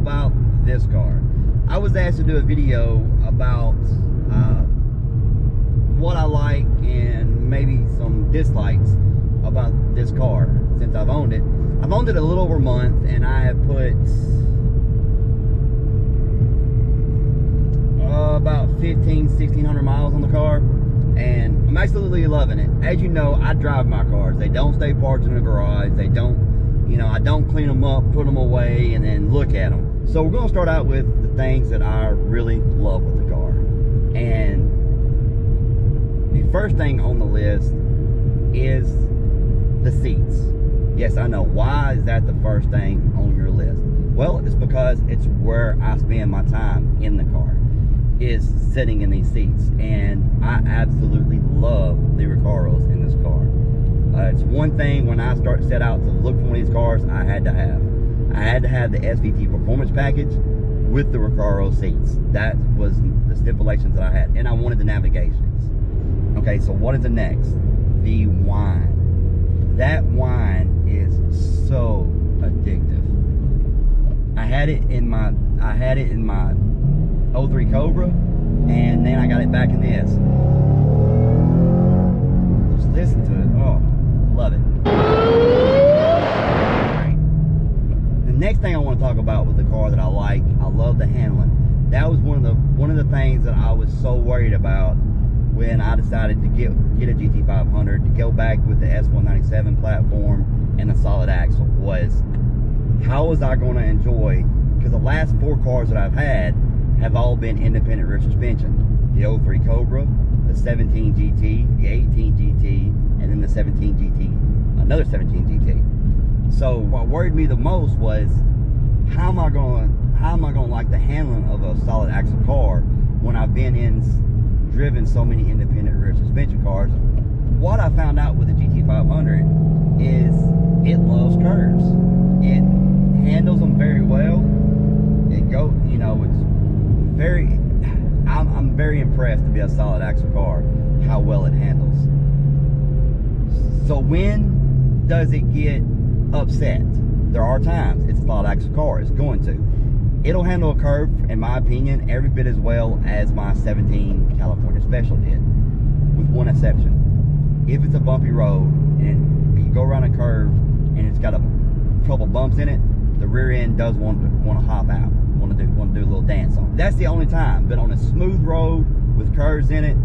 about this car. I was asked to do a video about what I like and maybe some dislikes about this car since I've owned it. I've owned it a little over a month, and I have put about 1,600 miles on the car, and I'm absolutely loving it. As you know, I drive my cars. They don't stay parked in the garage. They don't, you know, I don't clean them up, put them away, and then look at them. So we're going to start out with the things that I really love with the car. And the first thing on the list is the seats. Yes, I know. Why is that the first thing on your list? Well, it's because it's where I spend my time in the car, is sitting in these seats. And I absolutely love the Recaros in this car. It's one thing when I set out to look for one of these cars, I had to have the SVT performance package with the Recaro seats. That was the stipulations that I had, and I wanted the navigations. Okay, so what is the next? The wine. That wine is so addictive. I had it in my 03 Cobra, and then I got it back in this. Just listen to it. Oh, love it. The next thing I want to talk about with the car that I like, I love the handling. That was one of the things that I was so worried about when I decided to get a GT500, to go back with the S197 platform and the solid axle, was how was I going to enjoy, because the last 4 cars that I've had have all been independent rear suspension. The 03 Cobra, the 17 GT, the 18 GT, and then the 17 GT, another 17 GT. So what worried me the most was how am I going to like the handling of a solid axle car when I've driven so many independent rear suspension cars. What I found out with the GT500 is it loves curves. It handles them very well. I'm very impressed to be a solid axle car, how well it handles. So when does it get upset? There are times. It's a solid axle car. It's going to. It'll handle a curve, in my opinion, every bit as well as my 17 California Special did, with one exception. If it's a bumpy road and you go around a curve and it's got a couple bumps in it, the rear end does want to hop out, want to do a little dance on it. That's the only time. But on a smooth road with curves in it,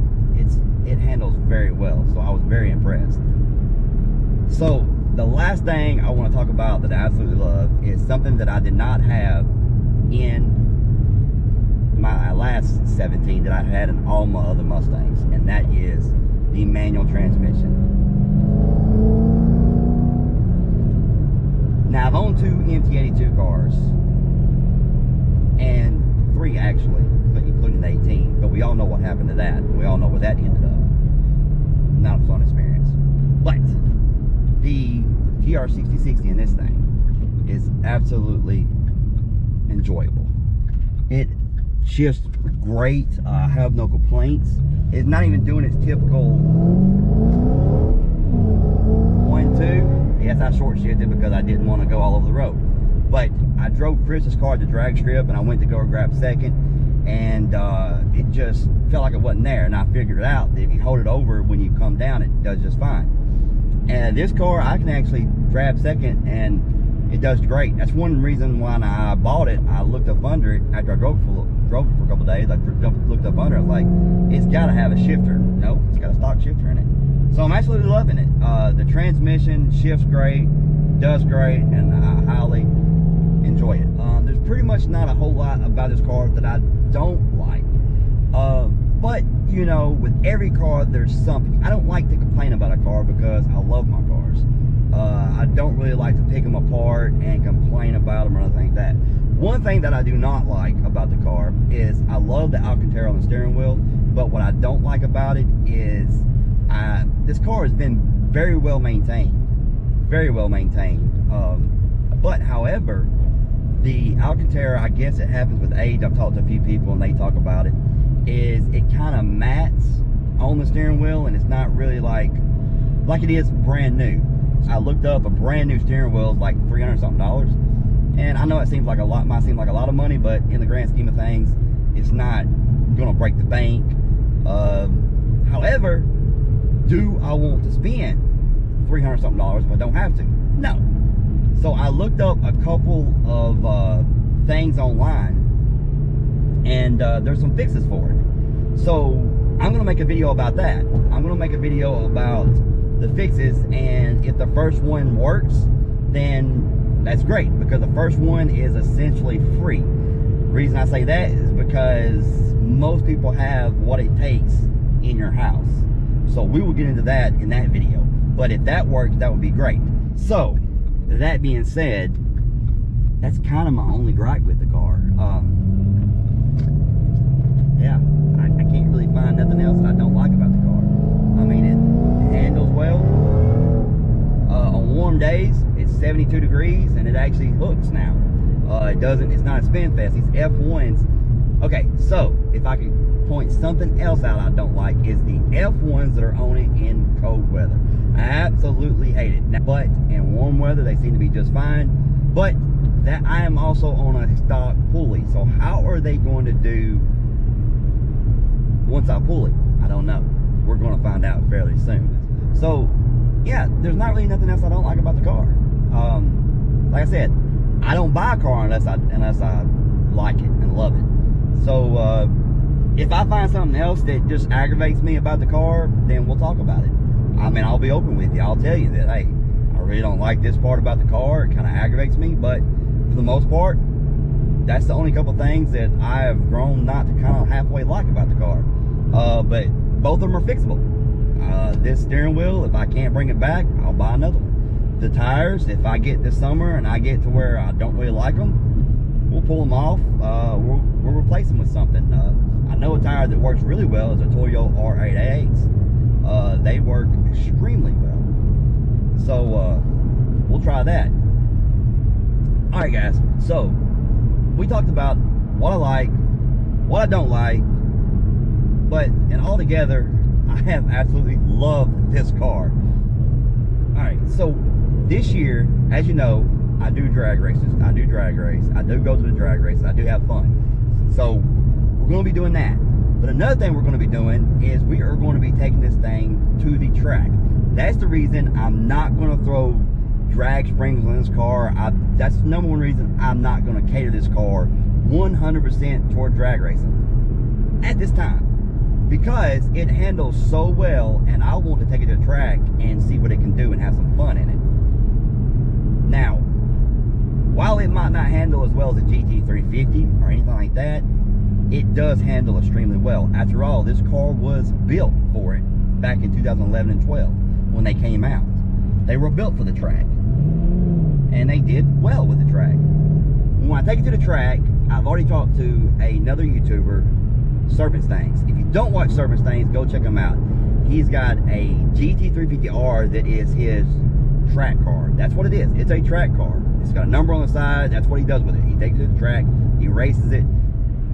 it handles very well. So I was very impressed. So the last thing I want to talk about that I absolutely love is something that I did not have in my last 17 that I had in all my other Mustangs, and that is the manual transmission. Now, I've owned 2 MT82 cars, and 3 actually, including the 18, but we all know what happened to that, and we all know where that ended up. Not a fun experience. But the TR6060 in this thing is absolutely enjoyable. It shifts great. I have no complaints. It's not even doing its typical 1-2. Yes, I short shifted because I didn't want to go all over the road. But I drove Chris's car to the drag strip, and I went to go grab second, and it just felt like it wasn't there. And I figured out that if you hold it over when you come down, it does just fine. And this car, I can actually grab second, and it does great. That's one reason why I bought it. I looked up under it after I drove it for a couple of days. I looked up under it. I was like, it's got to have a shifter. No, it's got a stock shifter in it. So I'm absolutely loving it. The transmission shifts great, does great, and I highly enjoy it. There's pretty much not a whole lot about this car that I don't like. But, you know, with every car, there's something. I don't like to complain about a car because I love my cars. I don't really like to pick them apart and complain about them or anything like that. One thing that I do not like about the car is I love the Alcantara on the steering wheel, but what I don't like about it is this car has been very well maintained. Very well maintained. But, however, the Alcantara, I guess it happens with age. I've talked to a few people and they talk about it, is it kind of mats on the steering wheel, and it's not really like it is brand new. I looked up, a brand new steering wheel is like $300 something, And I know it seems like a lot, might seem like a lot of money, but in the grand scheme of things, it's not gonna break the bank. However, do I want to spend $300 something if I don't have to? No. So I looked up a couple of things online, and there's some fixes for it. So I'm gonna make a video about that. I'm gonna make a video about the fixes, and if the first one works, then that's great, because the first one is essentially free. The reason I say that is because most people have what it takes in your house. So we will get into that in that video. But if that works, that would be great. So, that being said, that's kind of my only gripe with the car. Yeah, I can't really find nothing else that I don't like about the car. I mean, it handles well. On warm days, it's 72 degrees, and it actually hooks now. It's not a spin fest. These F1s. Okay, so if I could point something else out I don't like, is the F1s that are on it in cold weather. I absolutely hate it. Now, but in warm weather, they seem to be just fine. But that I am also on a stock pulley. So how are they going to do once I pull it? I don't know. We're going to find out fairly soon. So yeah, there's not really nothing else I don't like about the car. Like I said, I don't buy a car unless I like it and love it. So if I find something else that just aggravates me about the car, then we'll talk about it. I mean, I'll be open with you. I'll tell you that, hey, I really don't like this part about the car. It kind of aggravates me, but for the most part, that's the only couple things that I have grown not to kind of halfway like about the car. But both of them are fixable. This steering wheel, if I can't bring it back, I'll buy another one. The tires, if I get this summer and I get to where I don't really like them, we'll pull them off. We'll replace them with something. I know a tire that works really well is a Toyo R88X. They work extremely well. So we'll try that. All right, guys. So we talked about what I like, what I don't like, but in all together, I have absolutely loved this car. All right, so this year, as you know, I do drag races. I do drag race. I do go to the drag races. I do have fun. So we're going to be doing that. But another thing we're going to be doing is we are going to be taking this thing to the track. That's the reason I'm not going to throw drag springs on this car. That's the number one reason I'm not going to cater this car 100% toward drag racing at this time, because it handles so well, and I want to take it to the track and see what it can do and have some fun in it. Now, while it might not handle as well as a GT350 or anything like that, it does handle extremely well. After all, this car was built for it back in 2011 and 12 when they came out. They were built for the track, and they did well with the track. When I take it to the track, I've already talked to another YouTuber, Serpent Stangs. If you don't watch Serpent Stangs, go check him out. He's got a GT350R that is his track car. That's what it is. It's a track car. It's got a number on the side. That's what he does with it. He takes it to the track, he races it,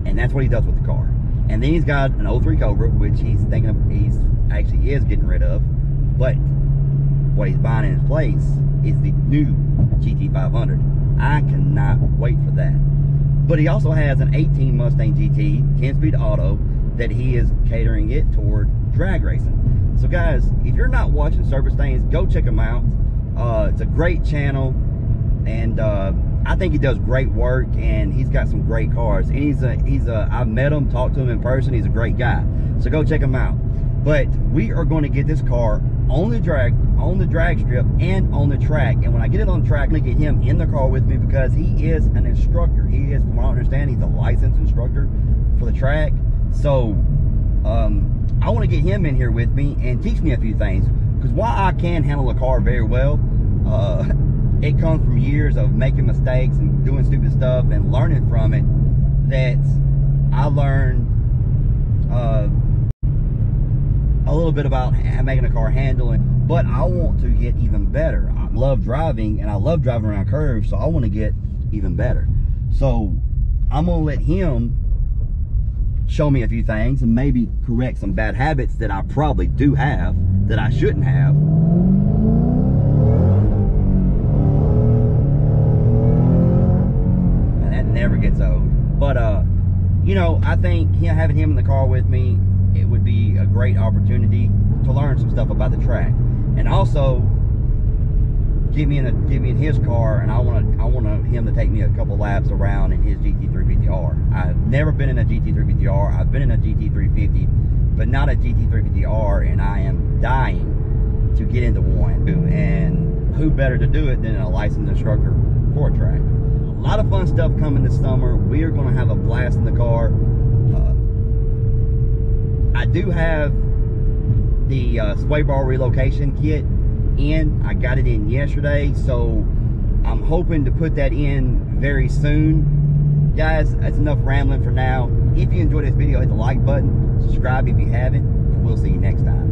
and that's what he does with the car. And then he's got an 03 Cobra, which he's thinking of, he's actually is getting rid of, but what he's buying in his place is the new GT500. I cannot wait for that. But he also has an 18 Mustang GT 10-speed auto that he is catering it toward drag racing. So guys, if you're not watching Serpent Stangs, go check him out. It's a great channel, and I think he does great work, and he's got some great cars. And I've met him, talked to him in person. He's a great guy. So go check him out. But we are going to get this car on the drag strip and on the track. And when I get it on the track, I'm going to get him in the car with me, because he is an instructor. He is, from what I understand, he's a licensed instructor for the track. So I want to get him in here with me and teach me a few things, because while I can handle a car very well, it comes from years of making mistakes and doing stupid stuff and learning from it, that I learned a little bit about making a car handle. But I want to get even better. I love driving, and I love driving around curves, so I want to get even better. So I'm gonna let him show me a few things and maybe correct some bad habits that I probably do have that I shouldn't have. that never gets old. But you know, I think having him in the car with me, it would be a great opportunity to learn some stuff about the track, and also get me in his car, and I want him to take me a couple laps around in his GT350R. I've never been in a GT350R. I've been in a GT350, but not a GT350R, and I am dying to get into one. And who better to do it than a licensed instructor for a track? A lot of fun stuff coming this summer. We are going to have a blast in the car. I do have the sway bar relocation kit in. I got it in yesterday, so I'm hoping to put that in very soon. Guys, that's enough rambling for now. If you enjoyed this video, hit the like button, subscribe if you haven't, and we'll see you next time.